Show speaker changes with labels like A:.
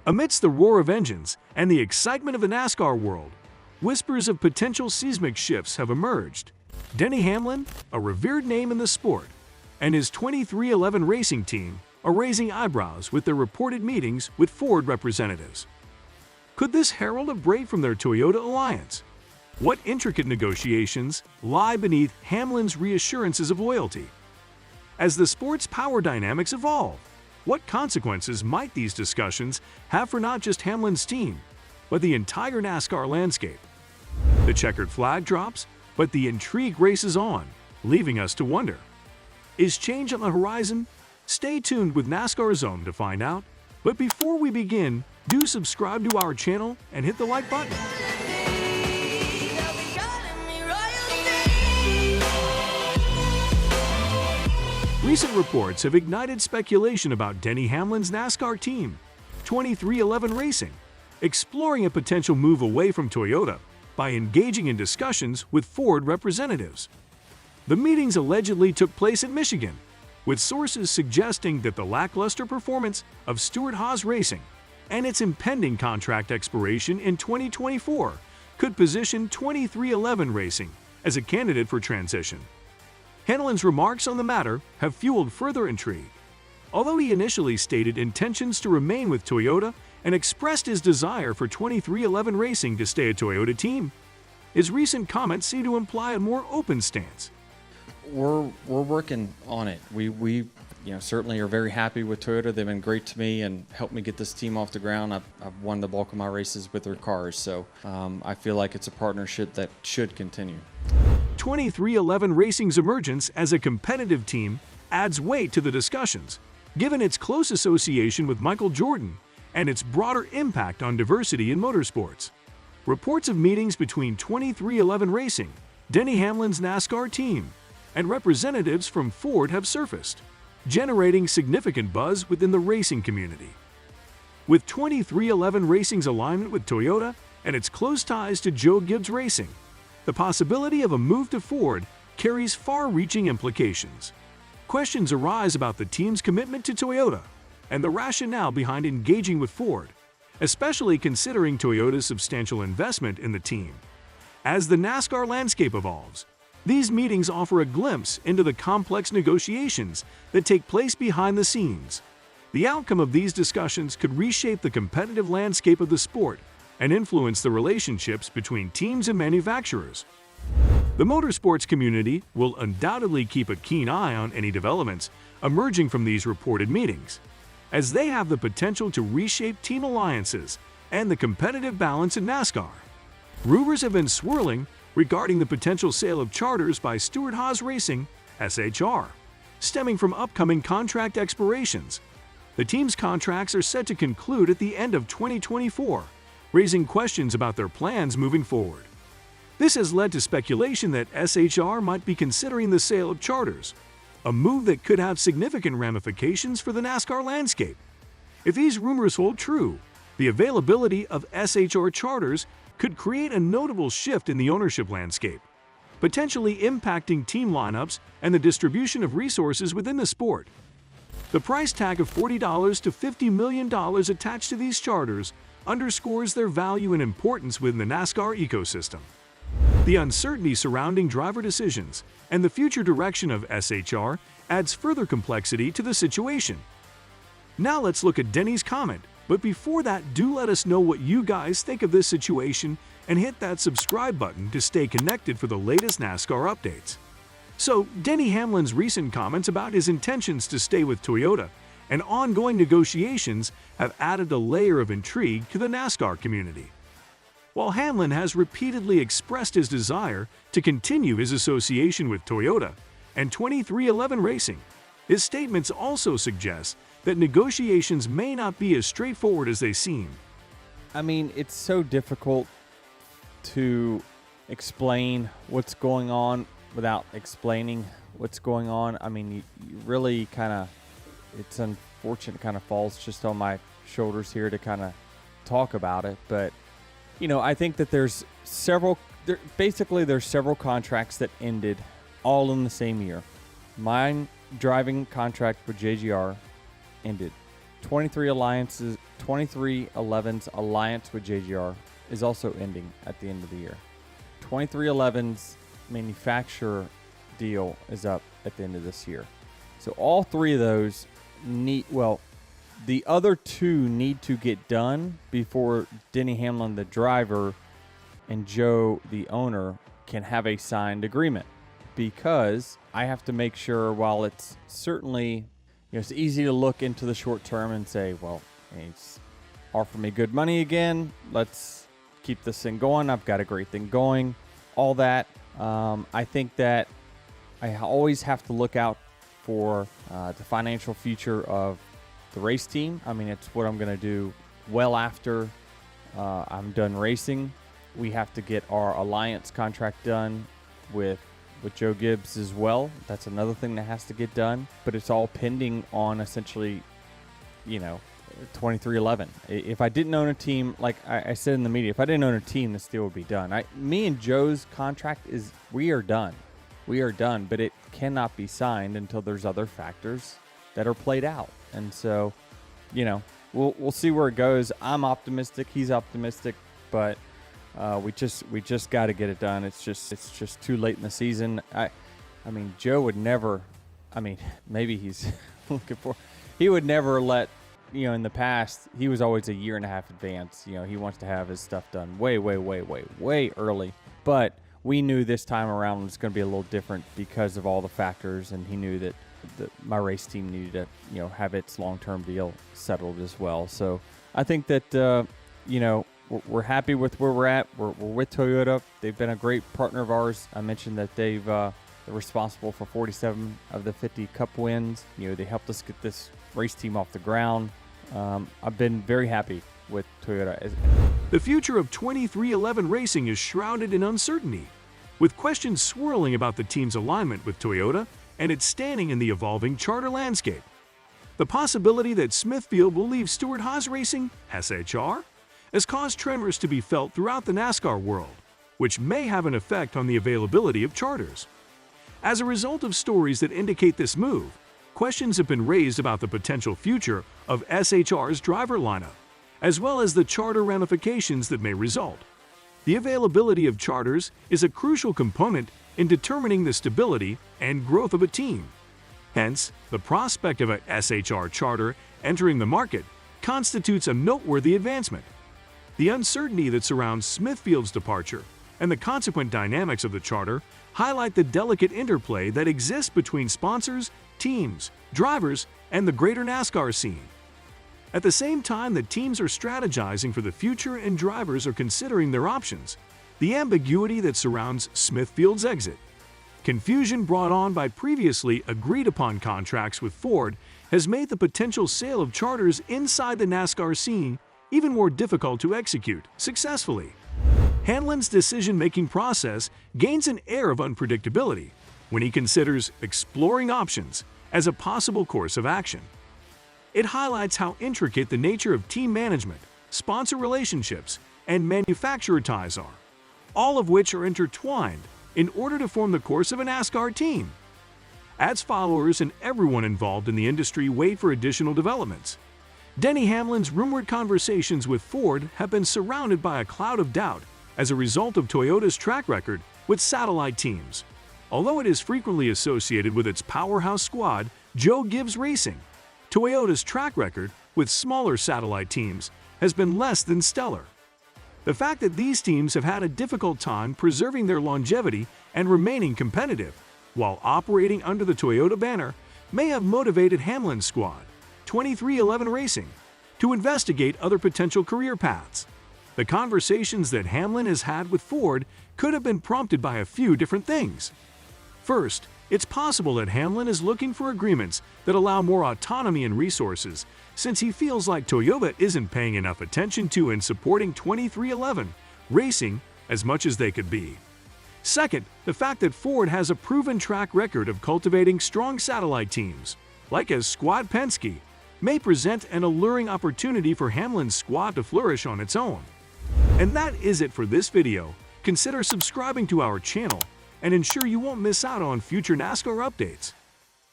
A: Amidst the roar of engines and the excitement of the NASCAR world, whispers of potential seismic shifts have emerged. Denny Hamlin, a revered name in the sport, and his 2311 racing team are raising eyebrows with their reported meetings with Ford representatives. Could this herald a break from their Toyota alliance? What intricate negotiations lie beneath Hamlin's reassurances of loyalty? As the sport's power dynamics evolve, what consequences might these discussions have for not just Hamlin's team, but the entire NASCAR landscape? The checkered flag drops, but the intrigue races on, leaving us to wonder. Is change on the horizon? Stay tuned with NASCAR Zone to find out. But before we begin, do subscribe to our channel and hit the like button. Recent reports have ignited speculation about Denny Hamlin's NASCAR team, 2311 Racing, exploring a potential move away from Toyota by engaging in discussions with Ford representatives. The meetings allegedly took place in Michigan, with sources suggesting that the lackluster performance of Stewart-Haas Racing and its impending contract expiration in 2024 could position 2311 Racing as a candidate for transition. Hamlin's remarks on the matter have fueled further intrigue. Although he initially stated intentions to remain with Toyota and expressed his desire for 2311 Racing to stay a Toyota team, his recent comments seem to imply a more open stance.
B: We're working on it. We certainly are very happy with Toyota. They've been great to me and helped me get this team off the ground. I've won the bulk of my races with their cars, so I feel like it's a partnership that should continue.
A: 2311 Racing's emergence as a competitive team adds weight to the discussions, given its close association with Michael Jordan and its broader impact on diversity in motorsports. Reports of meetings between 2311 Racing, Denny Hamlin's NASCAR team, and representatives from Ford have surfaced, generating significant buzz within the racing community. With 2311 Racing's alignment with Toyota and its close ties to Joe Gibbs Racing, the possibility of a move to Ford carries far-reaching implications. Questions arise about the team's commitment to Toyota and the rationale behind engaging with Ford, especially considering Toyota's substantial investment in the team. As the NASCAR landscape evolves, these meetings offer a glimpse into the complex negotiations that take place behind the scenes. The outcome of these discussions could reshape the competitive landscape of the sport and influence the relationships between teams and manufacturers. The motorsports community will undoubtedly keep a keen eye on any developments emerging from these reported meetings, as they have the potential to reshape team alliances and the competitive balance in NASCAR. Rumors have been swirling regarding the potential sale of charters by Stewart-Haas Racing, SHR, stemming from upcoming contract expirations. The team's contracts are set to conclude at the end of 2024, raising questions about their plans moving forward. This has led to speculation that SHR might be considering the sale of charters, a move that could have significant ramifications for the NASCAR landscape. If these rumors hold true, the availability of SHR charters could create a notable shift in the ownership landscape, potentially impacting team lineups and the distribution of resources within the sport. The price tag of $40 to $50 million attached to these charters underscores their value and importance within the NASCAR ecosystem. The uncertainty surrounding driver decisions and the future direction of SHR adds further complexity to the situation. Now let's look at Denny's comment, but before that, do let us know what you guys think of this situation and hit that subscribe button to stay connected for the latest NASCAR updates. So, Denny Hamlin's recent comments about his intentions to stay with Toyota and ongoing negotiations have added a layer of intrigue to the NASCAR community. While Hamlin has repeatedly expressed his desire to continue his association with Toyota and 2311 Racing, his statements also suggest that negotiations may not be as straightforward as they seem.
C: I mean, it's so difficult to explain what's going on without explaining what's going on. I mean, you really kind of, it's unfortunate, kind of falls just on my shoulders here to kind of talk about it. But, I think that there's several contracts that ended all in the same year. Mine driving contract with JGR ended 2311's alliance with JGR is also ending at the end of the year. 2311's manufacturer deal is up at the end of this year. So all three of those the other two need to get done before Denny Hamlin, the driver, and Joe, the owner, can have a signed agreement. Because I have to make sure, while it's certainly, it's easy to look into the short term and say, well, he's offering me good money again. Let's keep this thing going. I've got a great thing going. All that. I think that I always have to look out for the financial future of the race team. I mean, it's what I'm going to do well after I'm done racing. We have to get our alliance contract done with Joe Gibbs as well. That's another thing that has to get done. But it's all pending on essentially, 2311. If I didn't own a team, like I said in the media, if I didn't own a team, this deal would be done. Me and Joe's contract we are done. We are done, but it cannot be signed until there's other factors that are played out. And so, we'll see where it goes. I'm optimistic. He's optimistic, but we just got to get it done. It's just too late in the season. I mean, Joe would never. I mean, maybe he's looking for. He would never let. In the past, he was always a year and a half advance. He wants to have his stuff done way early. But we knew this time around it was going to be a little different because of all the factors, and he knew that my race team needed to, have its long-term deal settled as well. So I think that, we're happy with where we're at. We're with Toyota. They've been a great partner of ours. I mentioned that they're responsible for 47 of the 50 Cup wins. They helped us get this race team off the ground. I've been very happy with Toyota.
A: The future of 2311 racing is shrouded in uncertainty, with questions swirling about the team's alignment with Toyota and its standing in the evolving charter landscape. The possibility that Smithfield will leave Stewart-Haas Racing, SHR, has caused tremors to be felt throughout the NASCAR world, which may have an effect on the availability of charters. As a result of stories that indicate this move, questions have been raised about the potential future of SHR's driver lineup, as well as the charter ramifications that may result. The availability of charters is a crucial component in determining the stability and growth of a team. Hence, the prospect of a SHR charter entering the market constitutes a noteworthy advancement. The uncertainty that surrounds Smithfield's departure and the consequent dynamics of the charter highlight the delicate interplay that exists between sponsors, teams, drivers, and the greater NASCAR scene. At the same time that teams are strategizing for the future and drivers are considering their options, the ambiguity that surrounds Smithfield's exit, confusion brought on by previously agreed-upon contracts with Ford, has made the potential sale of charters inside the NASCAR scene even more difficult to execute successfully. Hamlin's decision-making process gains an air of unpredictability when he considers exploring options as a possible course of action. It highlights how intricate the nature of team management, sponsor relationships, and manufacturer ties are, all of which are intertwined in order to form the course of a NASCAR team. As followers and everyone involved in the industry wait for additional developments, Denny Hamlin's rumored conversations with Ford have been surrounded by a cloud of doubt as a result of Toyota's track record with satellite teams. Although it is frequently associated with its powerhouse squad, Joe Gibbs Racing, Toyota's track record with smaller satellite teams has been less than stellar. The fact that these teams have had a difficult time preserving their longevity and remaining competitive while operating under the Toyota banner may have motivated Hamlin's squad, 2311 Racing, to investigate other potential career paths. The conversations that Hamlin has had with Ford could have been prompted by a few different things. First, it's possible that Hamlin is looking for agreements that allow more autonomy and resources, since he feels like Toyota isn't paying enough attention to and supporting 2311 Racing as much as they could be. Second, the fact that Ford has a proven track record of cultivating strong satellite teams, like as Squad Penske, may present an alluring opportunity for Hamlin's squad to flourish on its own. And that is it for this video. Consider subscribing to our channel and ensure you won't miss out on future NASCAR updates.